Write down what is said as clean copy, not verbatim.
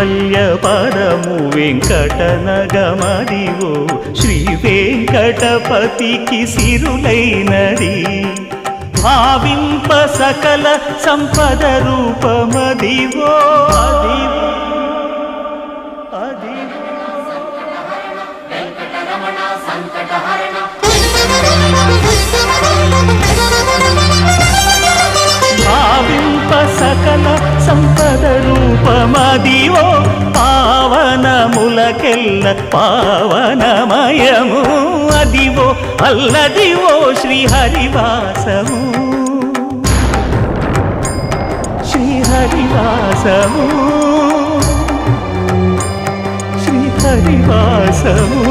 కైవల్య పదము వెంకటనగమదివో శ్రీ వెంకటపతికి సిరులైనది భావింప సకల సంపద రూపమదివో అదివో భావింప సకల సంపద రూపమదివో పావనములకెల్ల పావనమయము అదివో అల్లదివో శ్రీహరివాసము శ్రీహరివాసము శ్రీహరివాసము